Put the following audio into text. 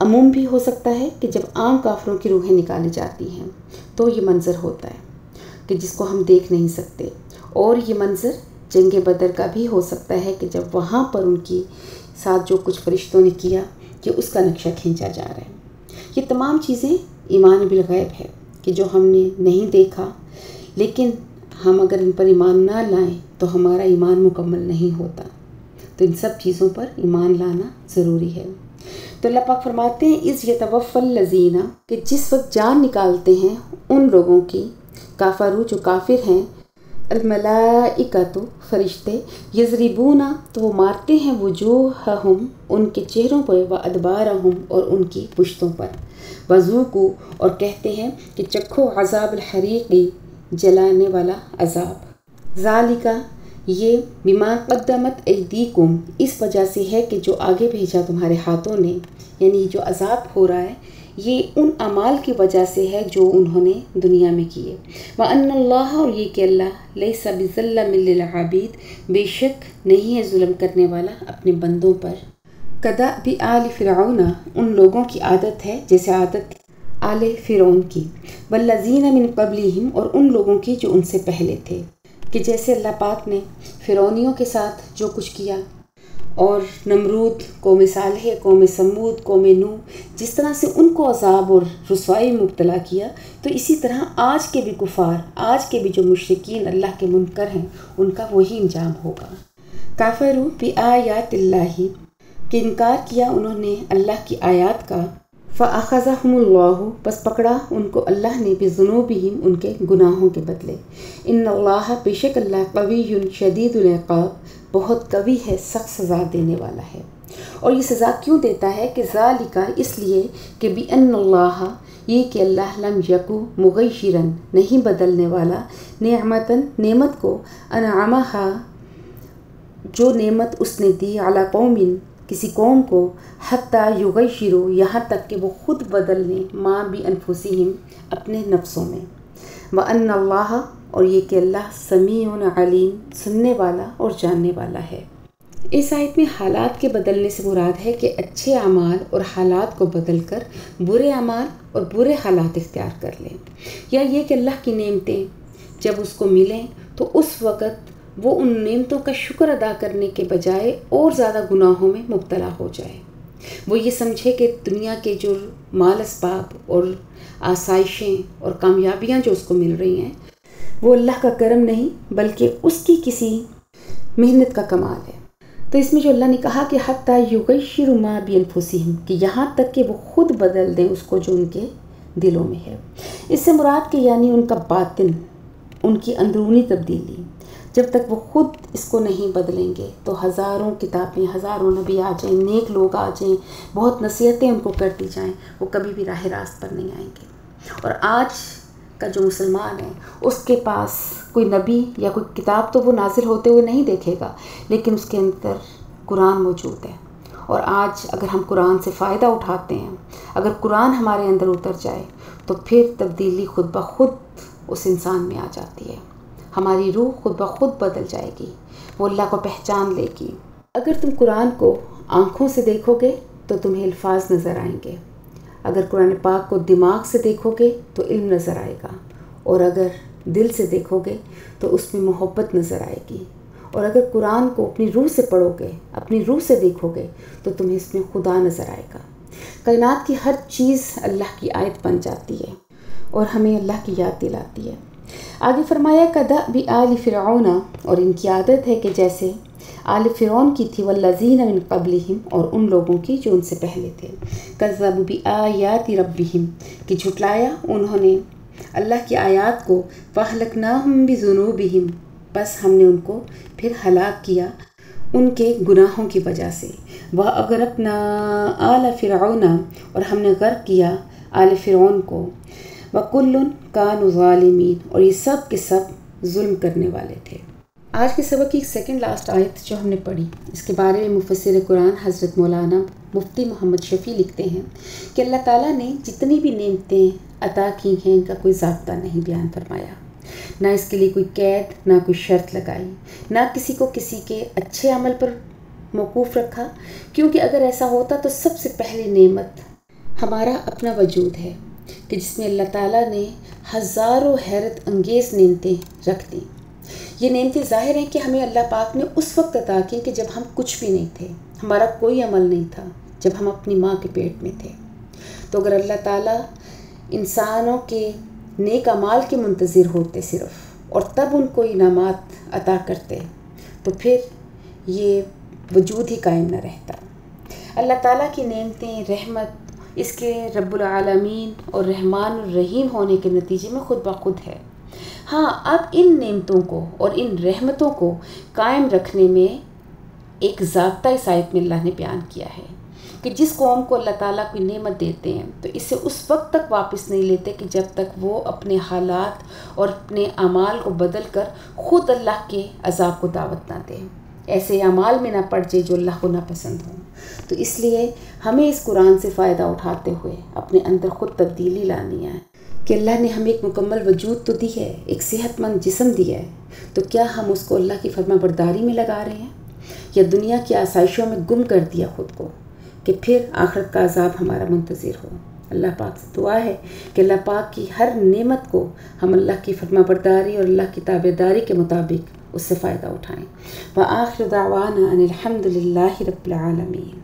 عموم بھی ہو سکتا ہے کہ جب عام کافروں کی روحیں نکالی جاتی ہیں تو یہ منظر ہوتا ہے کہ جس کو ہم دیکھ نہیں سکتے، اور یہ منظر جنگ بدر کا بھی ہو سکتا ہے کہ جب وہاں پر ان کی ساتھ جو کچھ فرشتوں نے کیا کہ اس کا نقشہ کھینچا جا رہا ہے۔ یہ تمام چیزیں ایمان بالغیب ہے کہ جو ہم نے نہیں دیکھا، لیکن ہم اگر ان پر ایمان نہ لائیں تو ہمارا ایمان مکمل نہیں ہوتا۔ تو ان سب چیزوں پر ایمان لانا ضروری ہے۔ تو اللہ پاک فرماتے ہیں اذ یتوفی الذین، کہ جس وقت جان نکالتے ہیں ان لوگوں کی، کافرو جو کافر ہیں، الملائکۃ فرشتے، یضربون تو وہ مارتے ہیں وجوہہم ان کے چہروں پر، وادبارہم اور ان کی پشتوں پر، وذوقوا اور کہتے ہیں کہ چکھو عذاب الحریق جلانے والا عذاب، ذالک یہ بما قدمت ایدیکم اس وجہ سے ہے کہ جو آگے بھیجا تمہارے ہاتھوں نے، یعنی جو عذاب ہو رہا ہے یہ ان اعمال کی وجہ سے ہے جو انہوں نے دنیا میں کیے۔ وَأَنَّ اللَّهَ اور یہ کہ اللہ لَيْسَ بِظَلَّامٍ لِّلْعَبِيدِ بے شک نہیں ہے ظلم کرنے والا اپنے بندوں پر۔ كَدَأْبِ آلِ فِرْعَوْنَ ان لوگوں کی عادت ہے جیسے عادت آل فرعون کی، وَالَّذِينَ مِن قَبْلِهِمْ اور ان لوگوں کی جو ان سے پہلے تھے، کہ جیسے اللہ پاک نے فرعونیوں کے ساتھ جو کچھ کیا، اور نمرود، قوم صالح، قوم سمود، قوم نوح، جس طرح سے ان کو عذاب اور رسوائی میں مبتلا کیا، تو اسی طرح آج کے بھی کفار، آج کے بھی جو مشرکین اللہ کے منکر ہیں، ان کا وہی انجام ہوگا۔ کافروا بآیات اللہ کہ انکار کیا انہوں نے اللہ کی آیات کا، فأخذہم اللہ بس پکڑا ان کو اللہ نے بذنوبہم ان کے گناہوں کے بدلے۔ ان اللہ بے شک اللہ قوی شدید العقاب بہت قوی ہے، سخت سزا دینے والا ہے۔ اور یہ سزا کیوں دیتا ہے کہ ذالک اس لیے کہ بأن اللہ یہ کہ اللہ لم یکو مغیرا نہیں بدلنے والا نعمتاً نعمت کو، انعمہا جو نعمت اس نے دی، علی قوم کسی قوم کو، حتیٰ یغیروا یہاں تک کہ وہ خود بدل لیں، ما بانفسہم اپنے نفسوں میں۔ وَأَنَّ اللَّهَ اور یہ کہ اللہ سمیع علیم سننے والا اور جاننے والا ہے۔ اس آیت میں حالات کے بدلنے سے مراد ہے کہ اچھے اعمال اور حالات کو بدل کر برے اعمال اور برے حالات اختیار کر لیں، یا یہ کہ اللہ کی نعمتیں جب اس کو ملیں تو اس وقت وہ ان نعمتوں کا شکر ادا کرنے کے بجائے اور زیادہ گناہوں میں مبتلا ہو جائے۔ وہ یہ سمجھے کہ دنیا کے جو مال اسباب اور آسائشیں اور کامیابیاں جو اس کو مل رہی ہیں وہ اللہ کا کرم نہیں بلکہ اس کی کسی محنت کا کمال ہے۔ تو اس میں جو اللہ نے کہا کہ حتیٰ یغیروا ما بانفسہم کہ یہاں تک کہ وہ خود بدل دیں اس کو جو ان کے دلوں میں ہے، اس سے مراد کہ یعنی ان کا باطن، ان کی اندرونی تبدیلی، جب تک وہ خود اس کو نہیں بدلیں گے تو ہزاروں کتابیں، ہزاروں نبی آ جائیں، نیک لوگ آ جائیں، بہت نصیحتیں ان کو کر دی جائیں، وہ کبھی بھی راہ راست پر نہیں آئیں گے۔ اور آج کا جو مسلمان ہے اس کے پاس کوئی نبی یا کوئی کتاب تو وہ نازل ہوتے ہوئے نہیں دیکھے گا، لیکن اس کے اندر قرآن موجود ہے۔ اور آج اگر ہم قرآن سے فائدہ اٹھاتے ہیں، اگر قرآن ہمارے اندر اتر جائے تو پھر تبدیلی خود بخود اس انسان میں آ جاتی ہے، ہماری روح خود بخود بدل جائے گی، وہ اللہ کو پہچان لے گی۔ اگر تم قرآن کو آنکھوں سے دیکھو گے تو تمہیں الفاظ نظر آئیں گے، اگر قرآن پاک کو دماغ سے دیکھو گے تو علم نظر آئے گا، اور اگر دل سے دیکھو گے تو اس میں محبت نظر آئے گی، اور اگر قرآن کو اپنی روح سے پڑھو گے، اپنی روح سے دیکھو گے تو تمہیں اس میں خدا نظر آئے گا۔ کائنات کی ہر چیز اللہ کی آیت بن جاتی ہے اور ہمیں اللہ کی یاد دلاتی ہے۔ آگے فرمایا کدأب آل فرعون اور ان کی عادت ہے کہ جیسے آل فرعون کی تھی، والذین من قبلہم اور ان لوگوں کی جو ان سے پہلے تھے، کذبوا بآیات ربہم کہ جھٹلایا انہوں نے اللہ کی آیات کو، فاہلکناہم بذنوبہم بس ہم نے ان کو پھر ہلاک کیا ان کے گناہوں کی وجہ سے، واغرقنا آل فرعون اور ہم نے غرق کیا آل فرعون کو، وَكُلٌّ كَانُوا ظَالِمِينَ اور یہ سب کے سب ظلم کرنے والے تھے۔ آج کے سبق کی سیکنڈ لاسٹ آیت جو ہم نے پڑھی، اس کے بارے میں مفسر قرآن حضرت مولانا مفتی محمد شفیع لکھتے ہیں کہ اللہ تعالیٰ نے جتنی بھی نعمتیں عطا کی ہیں ان کا کوئی ضابطہ نہیں بیان فرمایا، نہ اس کے لیے کوئی قید، نہ کوئی شرط لگائی، نہ کسی کو کسی کے اچھے عمل پر موقوف رکھا، کیونکہ اگر ایسا ہوتا تو سب سے پہلے نعمت ہمارا اپنا وجود ہے کہ جس میں اللہ تعالیٰ نے ہزاروں حیرت انگیز نعمتیں رکھ دیں۔ یہ نعمتیں ظاہر ہیں کہ ہمیں اللہ پاک نے اس وقت عطا کی کہ جب ہم کچھ بھی نہیں تھے، ہمارا کوئی عمل نہیں تھا، جب ہم اپنی ماں کے پیٹ میں تھے۔ تو اگر اللہ تعالیٰ انسانوں کے نیک اعمال کے منتظر ہوتے صرف، اور تب ان کو انعامات عطا کرتے، تو پھر یہ وجود ہی قائم نہ رہتا۔ اللہ تعالیٰ کی نعمتیں، رحمت اس کے رب العالمین اور رحمان الرحیم ہونے کے نتیجے میں خود بخود ہے۔ ہاں، اب ان نعمتوں کو اور ان رحمتوں کو قائم رکھنے میں ایک ضابطہ اس آیت میں اللہ نے بیان کیا ہے کہ جس قوم کو اللہ تعالیٰ کوئی نعمت دیتے ہیں تو اسے اس وقت تک واپس نہیں لیتے کہ جب تک وہ اپنے حالات اور اپنے اعمال کو بدل کر خود اللہ کے عذاب کو دعوت نہ دیں، ایسے اعمال میں نہ پڑ جائے جو اللہ کو ناپسند ہوں۔ تو اس لیے ہمیں اس قرآن سے فائدہ اٹھاتے ہوئے اپنے اندر خود تبدیلی لانی ہے کہ اللہ نے ہمیں ایک مکمل وجود تو دی ہے، ایک صحت مند جسم دیا ہے، تو کیا ہم اس کو اللہ کی فرما برداری میں لگا رہے ہیں یا دنیا کی آسائشوں میں گم کر دیا خود کو کہ پھر آخرت کا عذاب ہمارا منتظر ہو۔ اللہ پاک سے دعا ہے کہ اللہ پاک کی ہر نعمت کو ہم اللہ کی فرما برداری اور اللہ کی تابعداری کے مطابق اس سے فائدہ اٹھائیں۔ وآخر دعوانا ان الحمد للہ رب العالمین۔